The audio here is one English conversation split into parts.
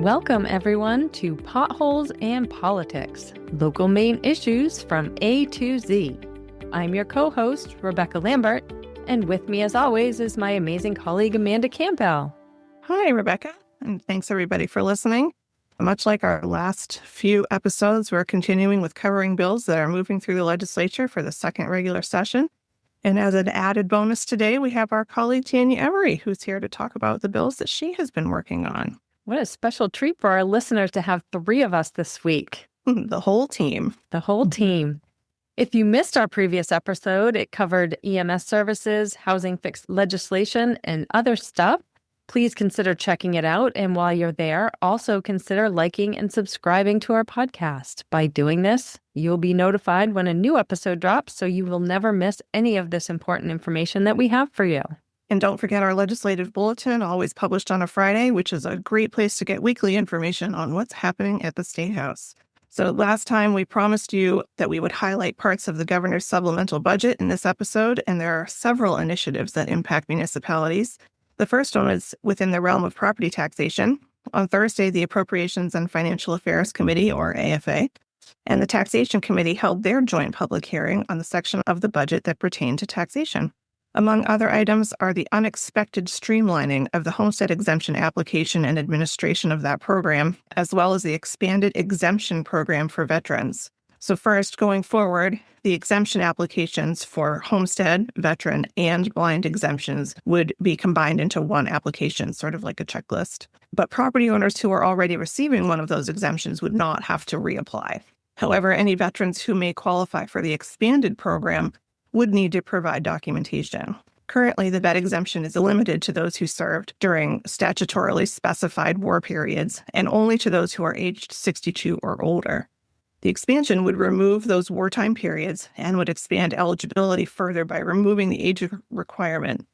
Welcome, everyone, to Potholes and Politics, local Maine issues from A to Z. I'm your co-host, Rebecca Lambert, and with me, as always, is my amazing colleague, Amanda Campbell. Hi, Rebecca, and thanks, everybody, for listening. Much like our last few episodes, we're continuing with covering bills that are moving through the legislature for the second regular session. And as an added bonus today, we have our colleague, Tanya Emery, who's here to talk about the bills that she has been working on. What a special treat for our listeners to have three of us this week. The whole team. The whole team. If you missed our previous episode, it covered EMS services, housing fix legislation, and other stuff. Please consider checking it out. And while you're there, also consider liking and subscribing to our podcast. By doing this, you'll be notified when a new episode drops, so you will never miss any of this important information that we have for you. And don't forget our legislative bulletin, always published on a Friday, which is a great place to get weekly information on what's happening at the State House. So last time we promised you that we would highlight parts of the governor's supplemental budget in this episode, and there are several initiatives that impact municipalities. The first one is within the realm of property taxation. On Thursday, the Appropriations and Financial Affairs Committee, or AFA, and the Taxation Committee held their joint public hearing on the section of the budget that pertained to taxation. Among other items are the unexpected streamlining of the homestead exemption application and administration of that program, as well as the expanded exemption program for veterans. So first, going forward, the exemption applications for homestead, veteran, and blind exemptions would be combined into one application, sort of like a checklist. But property owners who are already receiving one of those exemptions would not have to reapply. However, any veterans who may qualify for the expanded program would need to provide documentation. Currently, the vet exemption is limited to those who served during statutorily specified war periods and only to those who are aged 62 or older. The expansion would remove those wartime periods and would expand eligibility further by removing the age requirement.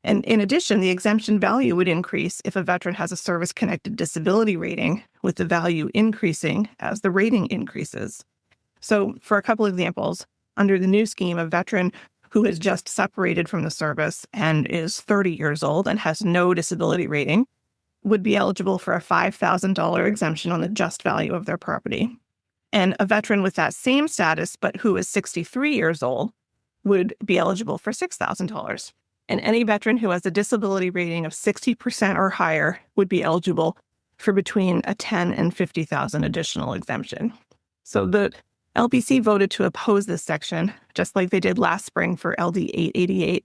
And in addition, the exemption value would increase if a veteran has a service-connected disability rating, with the value increasing as the rating increases. So for a couple examples, under the new scheme, a veteran who has just separated from the service and is 30 years old and has no disability rating would be eligible for a $5,000 exemption on the just value of their property. And a veteran with that same status, but who is 63 years old, would be eligible for $6,000. And any veteran who has a disability rating of 60% or higher would be eligible for between a $10,000 and $50,000 additional exemption. So the LPC voted to oppose this section, just like they did last spring for LD 888,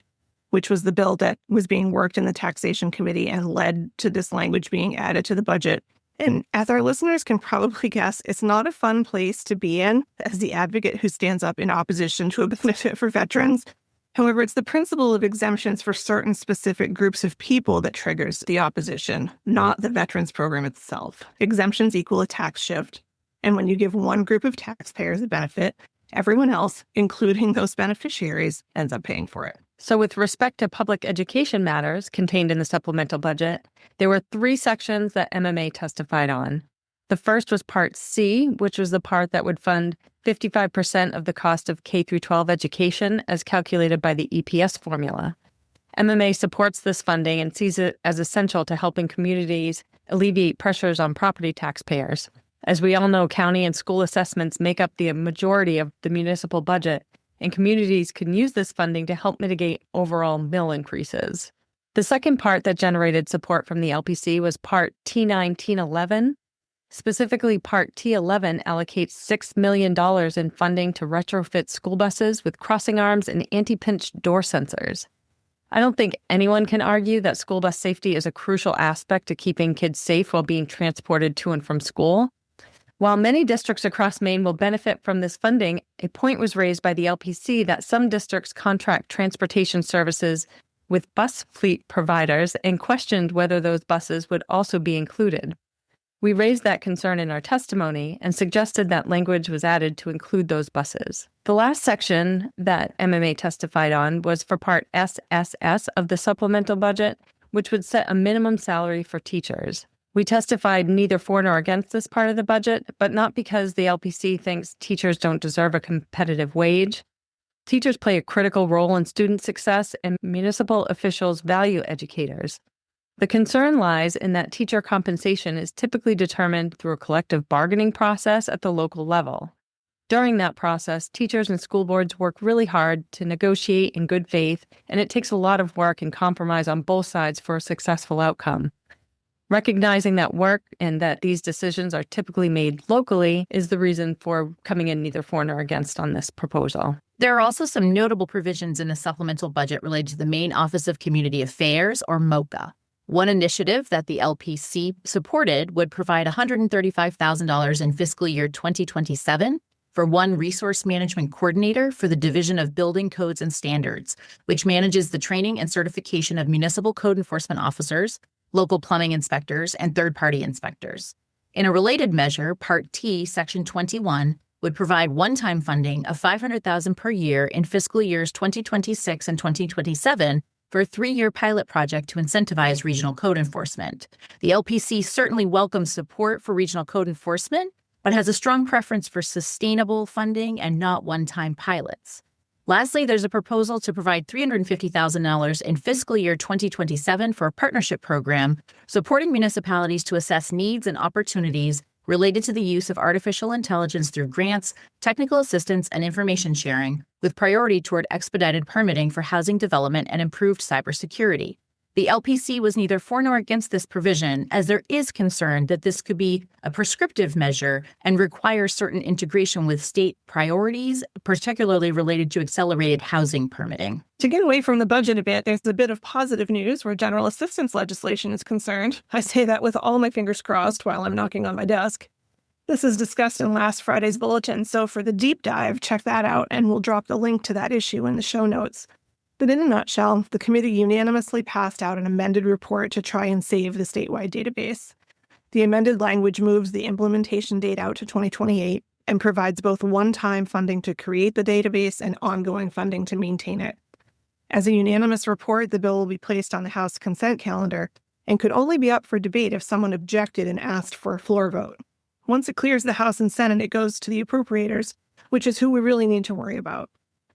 which was the bill that was being worked in the Taxation Committee and led to this language being added to the budget. And as our listeners can probably guess, it's not a fun place to be in as the advocate who stands up in opposition to a benefit for veterans. However, it's the principle of exemptions for certain specific groups of people that triggers the opposition, not the veterans program itself. Exemptions equal a tax shift. And when you give one group of taxpayers a benefit, everyone else, including those beneficiaries, ends up paying for it. So with respect to public education matters contained in the supplemental budget, there were three sections that MMA testified on. The first was Part C, which was the part that would fund 55% of the cost of K-12 education as calculated by the EPS formula. MMA supports this funding and sees it as essential to helping communities alleviate pressures on property taxpayers. As we all know, county and school assessments make up the majority of the municipal budget, and communities can use this funding to help mitigate overall mill increases. The second part that generated support from the LPC was Part T9, T11. Specifically, Part T11 allocates $6 million in funding to retrofit school buses with crossing arms and anti-pinch door sensors. I don't think anyone can argue that school bus safety is a crucial aspect to keeping kids safe while being transported to and from school. While many districts across Maine will benefit from this funding, a point was raised by the LPC that some districts contract transportation services with bus fleet providers and questioned whether those buses would also be included. We raised that concern in our testimony and suggested that language was added to include those buses. The last section that MMA testified on was for Part SSS of the supplemental budget, which would set a minimum salary for teachers. We testified neither for nor against this part of the budget, but not because the LPC thinks teachers don't deserve a competitive wage. Teachers play a critical role in student success, and municipal officials value educators. The concern lies in that teacher compensation is typically determined through a collective bargaining process at the local level. During that process, teachers and school boards work really hard to negotiate in good faith, and it takes a lot of work and compromise on both sides for a successful outcome. Recognizing that work and that these decisions are typically made locally is the reason for coming in neither for nor against on this proposal. There are also some notable provisions in the supplemental budget related to the Maine Office of Community Affairs, or MOCA. One initiative that the LPC supported would provide $135,000 in fiscal year 2027 for one resource management coordinator for the Division of Building Codes and Standards, which manages the training and certification of municipal code enforcement officers, local plumbing inspectors, and third-party inspectors. In a related measure, Part T, Section 21, would provide one-time funding of $500,000 per year in fiscal years 2026 and 2027 for a 3-year pilot project to incentivize regional code enforcement. The LPC certainly welcomes support for regional code enforcement, but has a strong preference for sustainable funding and not one-time pilots. Lastly, there's a proposal to provide $350,000 in fiscal year 2027 for a partnership program supporting municipalities to assess needs and opportunities related to the use of artificial intelligence through grants, technical assistance, and information sharing, with priority toward expedited permitting for housing development and improved cybersecurity. The LPC was neither for nor against this provision, as there is concern that this could be a prescriptive measure and require certain integration with state priorities, particularly related to accelerated housing permitting. To get away from the budget a bit, there's a bit of positive news where general assistance legislation is concerned. I say that with all my fingers crossed while I'm knocking on my desk. This is discussed in last Friday's bulletin, so for the deep dive, check that out, and we'll drop the link to that issue in the show notes. But in a nutshell, the committee unanimously passed out an amended report to try and save the statewide database. The amended language moves the implementation date out to 2028 and provides both one-time funding to create the database and ongoing funding to maintain it. As a unanimous report, the bill will be placed on the House consent calendar and could only be up for debate if someone objected and asked for a floor vote. Once it clears the House and Senate, it goes to the appropriators, which is who we really need to worry about.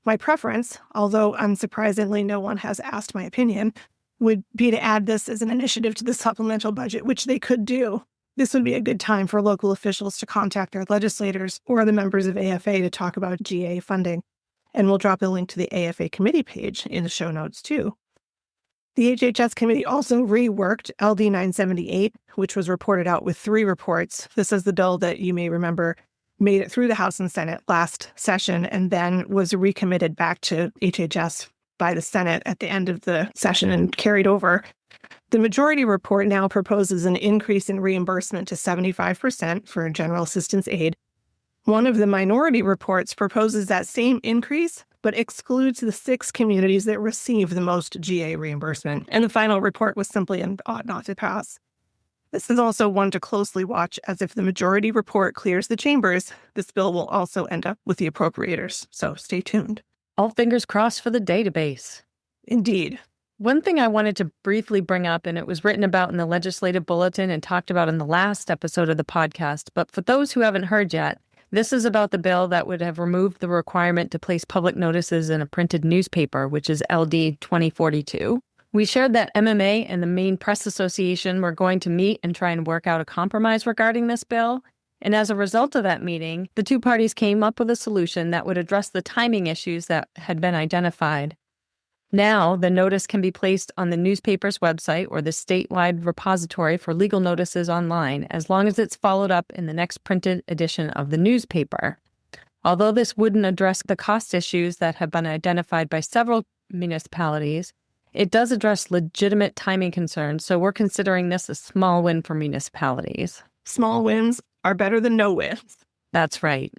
My preference, although unsurprisingly no one has asked my opinion, would be to add this as an initiative to the supplemental budget, which they could do. This would be a good time for local officials to contact their legislators or the members of AFA to talk about GA funding. And we'll drop a link to the AFA committee page in the show notes too. The HHS committee also reworked LD 978, which was reported out with 3 reports. This is the bill that you may remember made it through the House and Senate last session and then was recommitted back to HHS by the Senate at the end of the session and carried over. The majority report now proposes an increase in reimbursement to 75% for general assistance aid. One of the minority reports proposes that same increase, but excludes the 6 communities that receive the most GA reimbursement. And the final report was simply an ought not to pass. This is also one to closely watch, as if the majority report clears the chambers, this bill will also end up with the appropriators. So stay tuned. All fingers crossed for the database. Indeed. One thing I wanted to briefly bring up, and it was written about in the legislative bulletin and talked about in the last episode of the podcast, but for those who haven't heard yet, this is about the bill that would have removed the requirement to place public notices in a printed newspaper, which is LD 2042. We shared that MMA and the Maine Press Association were going to meet and try and work out a compromise regarding this bill. And as a result of that meeting, the 2 parties came up with a solution that would address the timing issues that had been identified. Now, the notice can be placed on the newspaper's website or the statewide repository for legal notices online, as long as it's followed up in the next printed edition of the newspaper. Although this wouldn't address the cost issues that have been identified by several municipalities, it does address legitimate timing concerns, so we're considering this a small win for municipalities. Small wins are better than no wins. That's right.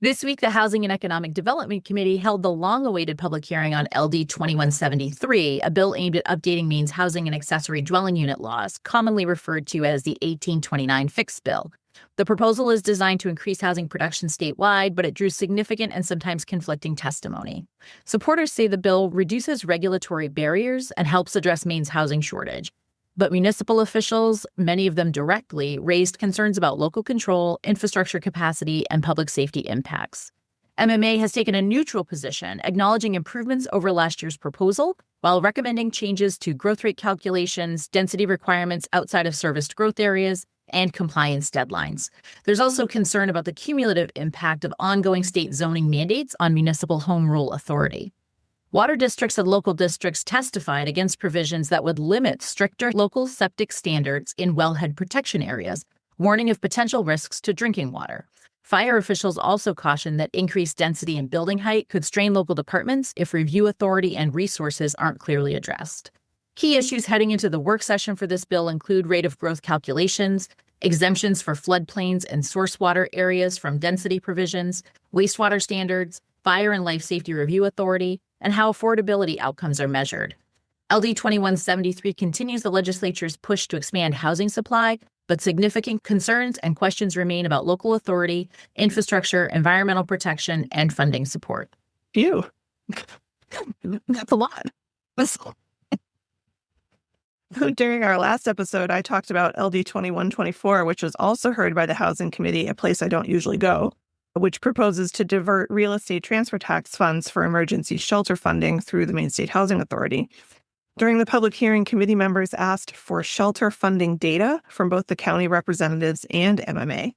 This week, the Housing and Economic Development Committee held the long-awaited public hearing on LD 2173, a bill aimed at updating Maine's housing and accessory dwelling unit laws, commonly referred to as the 1829 Fix Bill. The proposal is designed to increase housing production statewide, but it drew significant and sometimes conflicting testimony. Supporters say the bill reduces regulatory barriers and helps address Maine's housing shortage. But municipal officials, many of them directly, raised concerns about local control, infrastructure capacity, and public safety impacts. MMA has taken a neutral position, acknowledging improvements over last year's proposal, while recommending changes to growth rate calculations, density requirements outside of serviced growth areas, and compliance deadlines. There's also concern about the cumulative impact of ongoing state zoning mandates on municipal home rule authority. Water districts and local districts testified against provisions that would limit stricter local septic standards in wellhead protection areas, warning of potential risks to drinking water. Fire officials also cautioned that increased density and building height could strain local departments if review authority and resources aren't clearly addressed. Key issues heading into the work session for this bill include rate of growth calculations, exemptions for floodplains and source water areas from density provisions, wastewater standards, fire and life safety review authority, and how affordability outcomes are measured. LD 2173 continues the legislature's push to expand housing supply, but significant concerns and questions remain about local authority, infrastructure, environmental protection, and funding support. Phew. That's a lot. During our last episode, I talked about LD 2124, which was also heard by the Housing Committee, a place I don't usually go, which proposes to divert real estate transfer tax funds for emergency shelter funding through the Maine State Housing Authority. During the public hearing, committee members asked for shelter funding data from both the county representatives and MMA.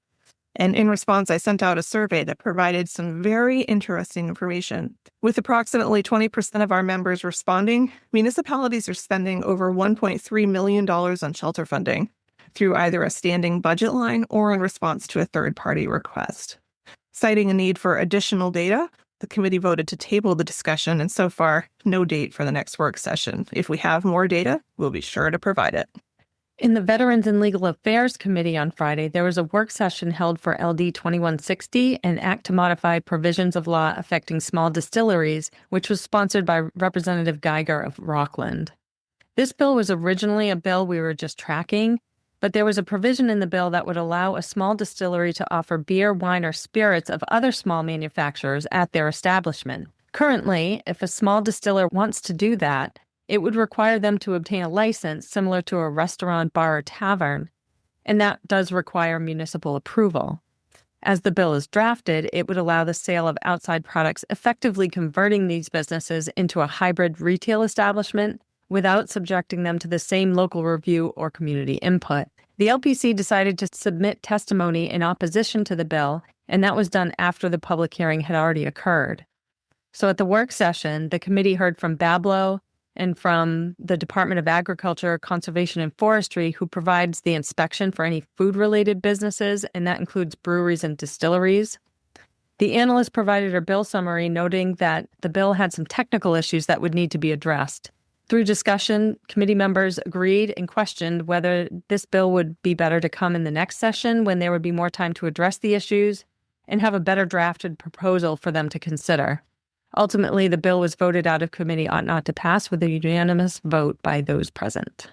And in response, I sent out a survey that provided some very interesting information. With approximately 20% of our members responding, municipalities are spending over $1.3 million on shelter funding through either a standing budget line or in response to a third-party request. Citing a need for additional data, the committee voted to table the discussion, and so far, no date for the next work session. If we have more data, we'll be sure to provide it. In the Veterans and Legal Affairs Committee on Friday, there was a work session held for LD 2160, an act to modify provisions of law affecting small distilleries, which was sponsored by Representative Geiger of Rockland. This bill was originally a bill we were just tracking, but there was a provision in the bill that would allow a small distillery to offer beer, wine, or spirits of other small manufacturers at their establishment. Currently, if a small distiller wants to do that, it would require them to obtain a license similar to a restaurant, bar, or tavern, and that does require municipal approval. As the bill is drafted, it would allow the sale of outside products, effectively converting these businesses into a hybrid retail establishment without subjecting them to the same local review or community input. The LPC decided to submit testimony in opposition to the bill, and that was done after the public hearing had already occurred. So at the work session, the committee heard from Bablo and from the Department of Agriculture, Conservation, and Forestry, who provides the inspection for any food-related businesses, and that includes breweries and distilleries. The analyst provided a bill summary noting that the bill had some technical issues that would need to be addressed. Through discussion, committee members agreed and questioned whether this bill would be better to come in the next session when there would be more time to address the issues and have a better drafted proposal for them to consider. Ultimately, the bill was voted out of committee ought not to pass with a unanimous vote by those present.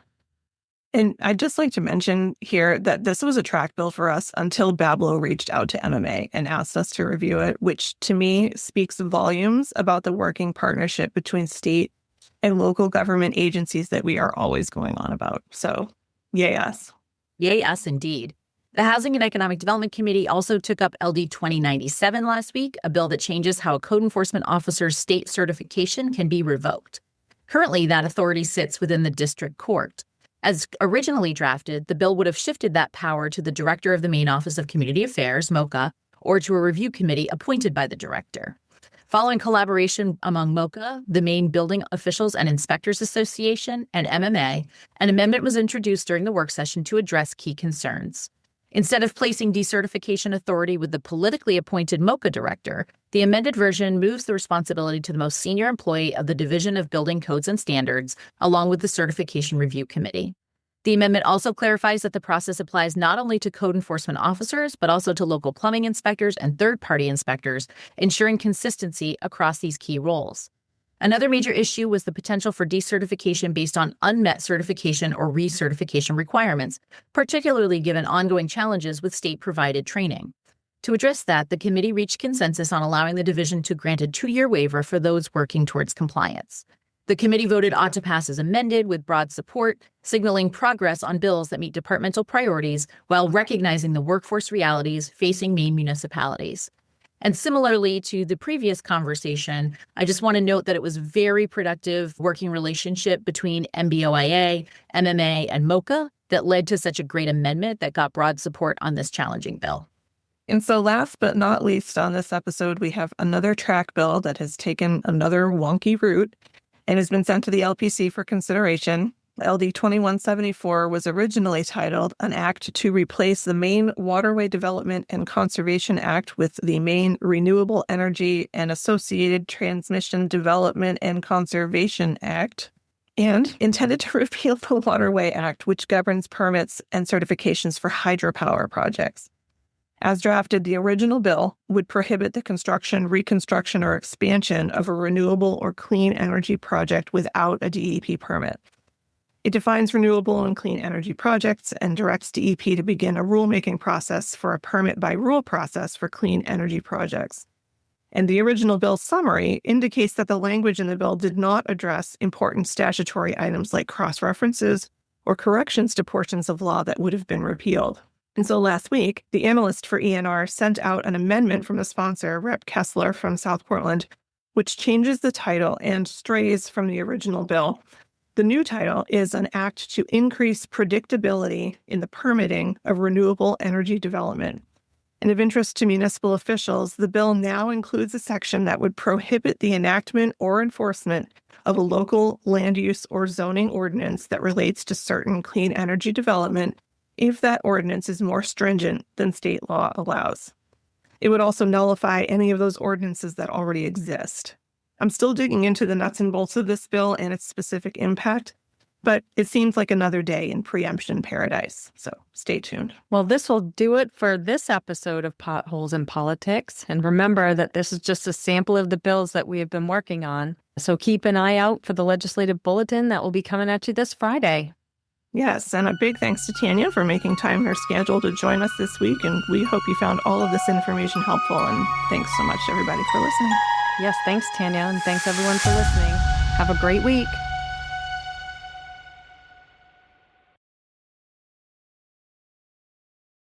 And I'd just like to mention here that this was a track bill for us until Bablo reached out to MMA and asked us to review it, which to me speaks volumes about the working partnership between state and local government agencies that we are always going on about. So, yay us. Yay us indeed. The Housing and Economic Development Committee also took up LD 2097 last week, a bill that changes how a code enforcement officer's state certification can be revoked. Currently, that authority sits within the district court. As originally drafted, the bill would have shifted that power to the director of the Maine Office of Community Affairs, MOCA, or to a review committee appointed by the director. Following collaboration among MOCA, the Maine Building Officials and Inspectors Association, and MMA, an amendment was introduced during the work session to address key concerns. Instead of placing decertification authority with the politically appointed MOCA director, the amended version moves the responsibility to the most senior employee of the Division of Building Codes and Standards, along with the Certification Review Committee. The amendment also clarifies that the process applies not only to code enforcement officers, but also to local plumbing inspectors and third-party inspectors, ensuring consistency across these key roles. Another major issue was the potential for decertification based on unmet certification or recertification requirements, particularly given ongoing challenges with state-provided training. To address that, the committee reached consensus on allowing the division to grant a 2-year waiver for those working towards compliance. The committee voted ought to pass as amended with broad support, signaling progress on bills that meet departmental priorities while recognizing the workforce realities facing Maine municipalities. And similarly to the previous conversation, I just want to note that it was very productive working relationship between MBOIA, MMA, and MOCA that led to such a great amendment that got broad support on this challenging bill. And so last but not least on this episode, we have another track bill that has taken another wonky route and has been sent to the LPC for consideration. LD 2174 was originally titled an act to replace the Maine Waterway Development and Conservation Act with the Maine Renewable Energy and Associated Transmission Development and Conservation Act, and intended to repeal the Waterway Act, which governs permits and certifications for hydropower projects. As drafted, the original bill would prohibit the construction, reconstruction, or expansion of a renewable or clean energy project without a DEP permit. It defines renewable and clean energy projects and directs DEP to begin a rulemaking process for a permit-by-rule process for clean energy projects. And the original bill summary indicates that the language in the bill did not address important statutory items like cross-references or corrections to portions of law that would have been repealed. And so last week, the analyst for ENR sent out an amendment from the sponsor, Rep. Kessler from South Portland, which changes the title and strays from the original bill. The new title is an act to increase predictability in the permitting of renewable energy development. And of interest to municipal officials, the bill now includes a section that would prohibit the enactment or enforcement of a local land use or zoning ordinance that relates to certain clean energy development if that ordinance is more stringent than state law allows. It would also nullify any of those ordinances that already exist. I'm still digging into the nuts and bolts of this bill and its specific impact, but it seems like another day in preemption paradise. So stay tuned. Well, this will do it for this episode of Potholes in Politics. And remember that this is just a sample of the bills that we have been working on. So keep an eye out for the legislative bulletin that will be coming at you this Friday. Yes, and a big thanks to Tanya for making time in her schedule to join us this week. And we hope you found all of this information helpful. And thanks so much, everybody, for listening. Yes, thanks, Tanya, and thanks everyone for listening. Have a great week.